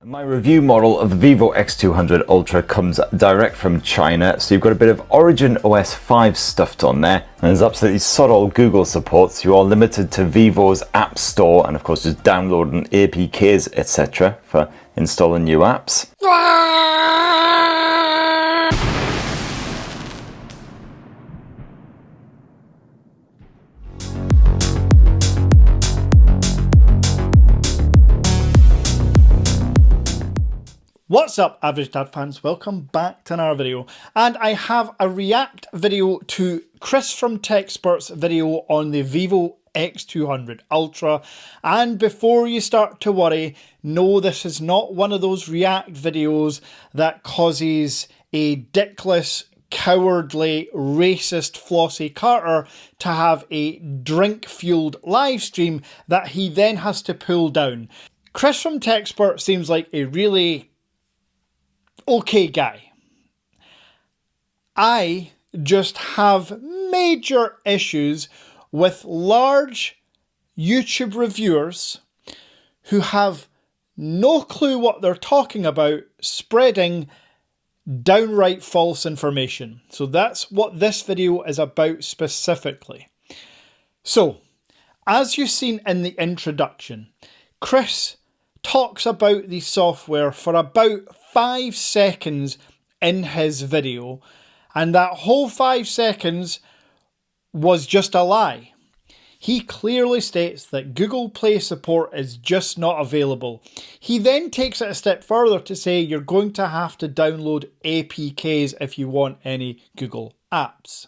My review model of the Vivo X200 Ultra comes direct from China, so you've got a bit of Origin OS 5 stuffed on there, and there's absolutely sod all Google support, so you are limited to Vivo's App Store, and of course just downloading APKs etc. for installing new apps. What's up, Average Dad fans? Welcome back to another video, and I have a react video to Chris from TechSpurt's video on the Vivo X200 Ultra. And before you start to worry, no, this is not one of those react videos that causes a dickless, cowardly, racist Flossie Carter to have a drink-fueled live stream that he then has to pull down. Chris from TechSpurt seems like a really okay guy. I just have major issues with large YouTube reviewers who have no clue what they're talking about, spreading downright false information. So that's what this video is about specifically. So, as you've seen in the introduction, Chris talks about the software for about 5 seconds in his video, and that whole 5 seconds was just a lie. He clearly states that Google Play support is just not available. He then takes it a step further to say you're going to have to download APKs if you want any Google apps.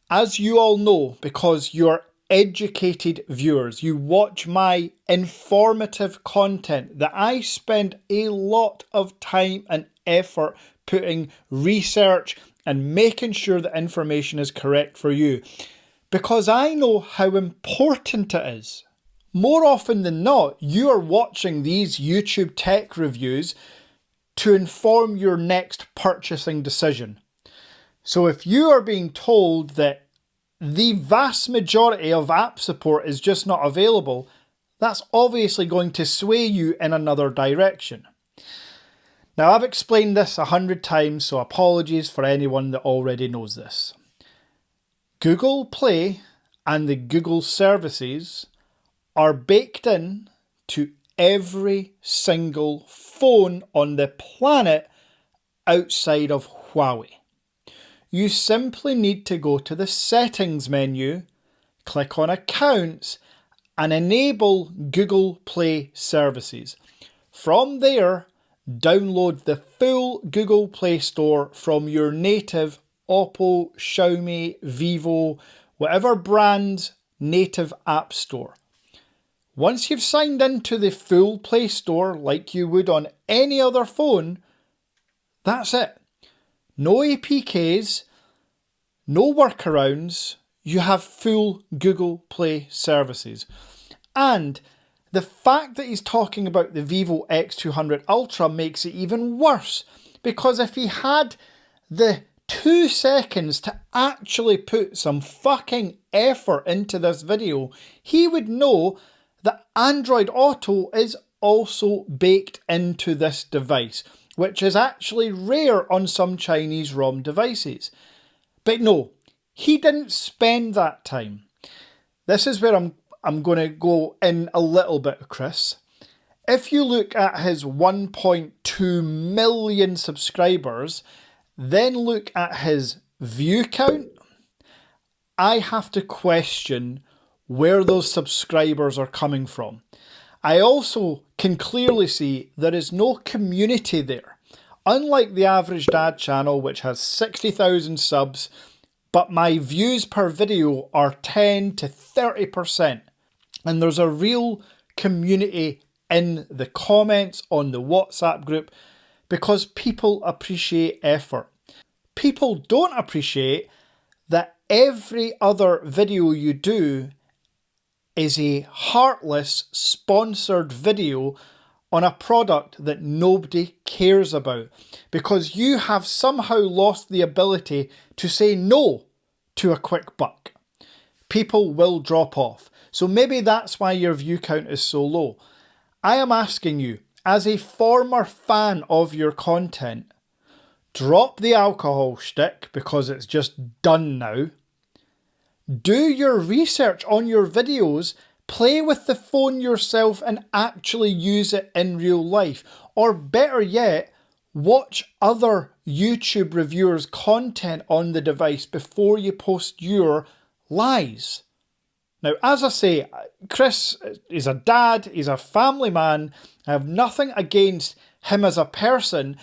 As you all know, because you're educated viewers, you watch my informative content that I spend a lot of time and effort putting research and making sure that information is correct for you, because I know how important it is. More often than not, you are watching these YouTube tech reviews to inform your next purchasing decision. So if you are being told that the vast majority of app support is just not available, that's obviously going to sway you in another direction. Now, I've explained this 100 times, so apologies for anyone that already knows this. Google Play and the Google services are baked in to every single phone on the planet outside of Huawei. You simply need to go to the settings menu, click on accounts, and enable Google Play services. From there, download the full Google Play Store from your native Oppo, Xiaomi, Vivo, whatever brand's native app store. Once you've signed into the full Play Store like you would on any other phone, that's it. No APKs, no workarounds, you have full Google Play services. And the fact that he's talking about the Vivo X200 Ultra makes it even worse, because if he had the 2 seconds to actually put some fucking effort into this video, he would know that Android Auto is also baked into this device, which is actually rare on some Chinese ROM devices. But no, he didn't spend that time. This is where I'm going to go in a little bit, Chris. If you look at his 1.2 million subscribers, then look at his view count, I have to question where those subscribers are coming from. I also can clearly see there is no community there. Unlike the Average Dad channel, which has 60,000 subs, but my views per video are 10 to 30%. And there's a real community in the comments on the WhatsApp group because people appreciate effort. People don't appreciate that every other video you do is a heartless sponsored video on a product that nobody cares about, because you have somehow lost the ability to say no to a quick buck. People will drop off. So maybe that's why your view count is so low. I am asking you, as a former fan of your content, drop the alcohol shtick because it's just done now. Do your research on your videos, play with the phone yourself and actually use it in real life. Or better yet, watch other YouTube reviewers' content on the device before you post your lies. Now, as I say, Chris is a dad, he's a family man. I have nothing against him as a person.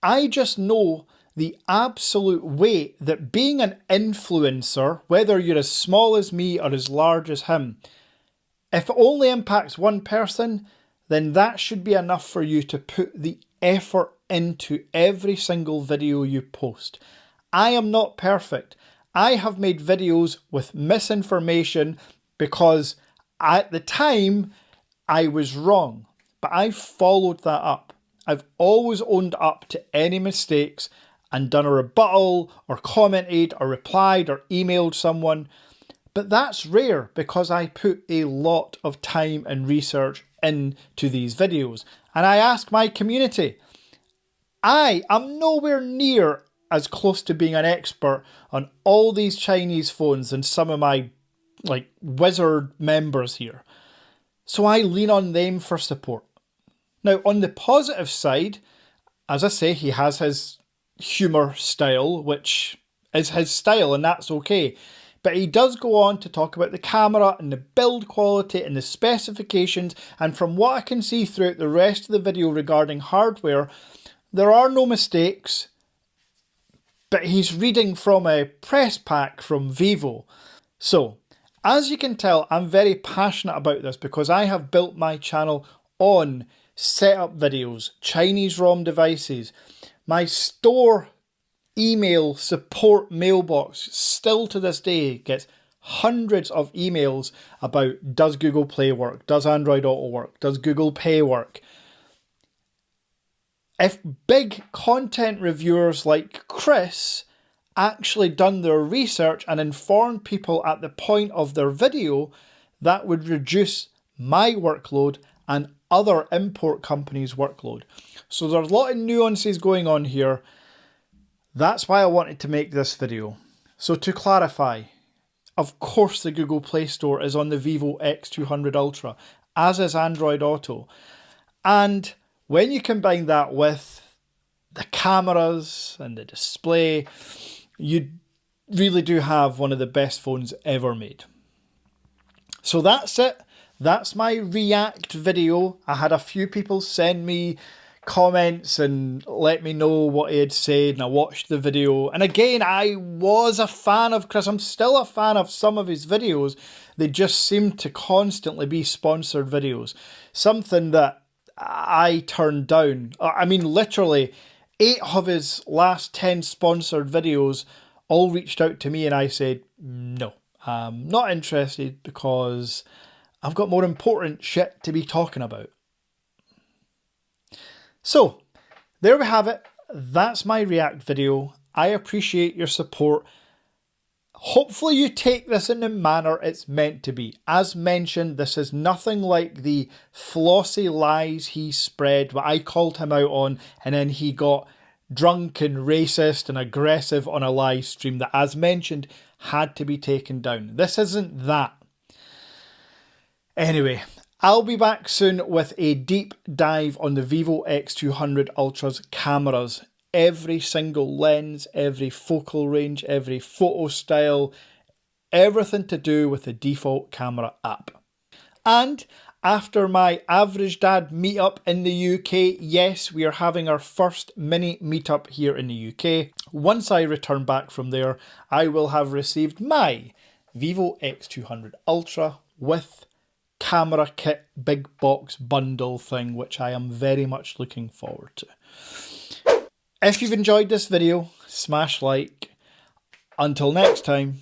I just know the absolute weight that being an influencer, whether you're as small as me or as large as him, if it only impacts one person, then that should be enough for you to put the effort into every single video you post. I am not perfect. I have made videos with misinformation because at the time I was wrong, but I followed that up. I've always owned up to any mistakes and done a rebuttal or commented or replied or emailed someone. But that's rare because I put a lot of time and research into these videos. And I ask my community. I am nowhere near as close to being an expert on all these Chinese phones than some of my wizard members here. So I lean on them for support. Now, on the positive side, as I say, he has his humour style, which is his style, and that's okay. But he does go on to talk about the camera and the build quality and the specifications, and from what I can see throughout the rest of the video regarding hardware, there are no mistakes, but he's reading from a press pack from Vivo. So, as you can tell, I'm very passionate about this because I have built my channel on setup videos, Chinese ROM devices. My store email support mailbox still to this day gets hundreds of emails about does Google Play work, does Android Auto work, does Google Pay work. If big content reviewers like Chris actually done their research and informed people at the point of their video, that would reduce my workload and other import companies' workload. So there's a lot of nuances going on here. That's why I wanted to make this video. So to clarify, of course the Google Play Store is on the Vivo X200 Ultra, as is Android Auto. And when you combine that with the cameras and the display, you really do have one of the best phones ever made. So that's it. That's my react video. I had a few people send me comments and let me know what he had said, and I watched the video. And again, I was a fan of Chris. I'm still a fan of some of his videos. They just seem to constantly be sponsored videos. Something that I turned down. I mean, literally 8 of his last 10 sponsored videos all reached out to me and I said, no, I'm not interested because I've got more important shit to be talking about. So, there we have it. That's my react video. I appreciate your support. Hopefully you take this in the manner it's meant to be. As mentioned, this is nothing like the flossy lies he spread, what I called him out on, and then he got drunk and racist and aggressive on a live stream that, as mentioned, had to be taken down. This isn't that. Anyway, I'll be back soon with a deep dive on the Vivo X200 Ultra's cameras. Every single lens, every focal range, every photo style, everything to do with the default camera app. And after my Average Dad meetup in the UK, yes, we are having our first mini meetup here in the UK. Once I return back from there, I will have received my Vivo X200 Ultra with camera kit big box bundle thing, which I am very much looking forward to. If you've enjoyed this video, smash like. Until next time.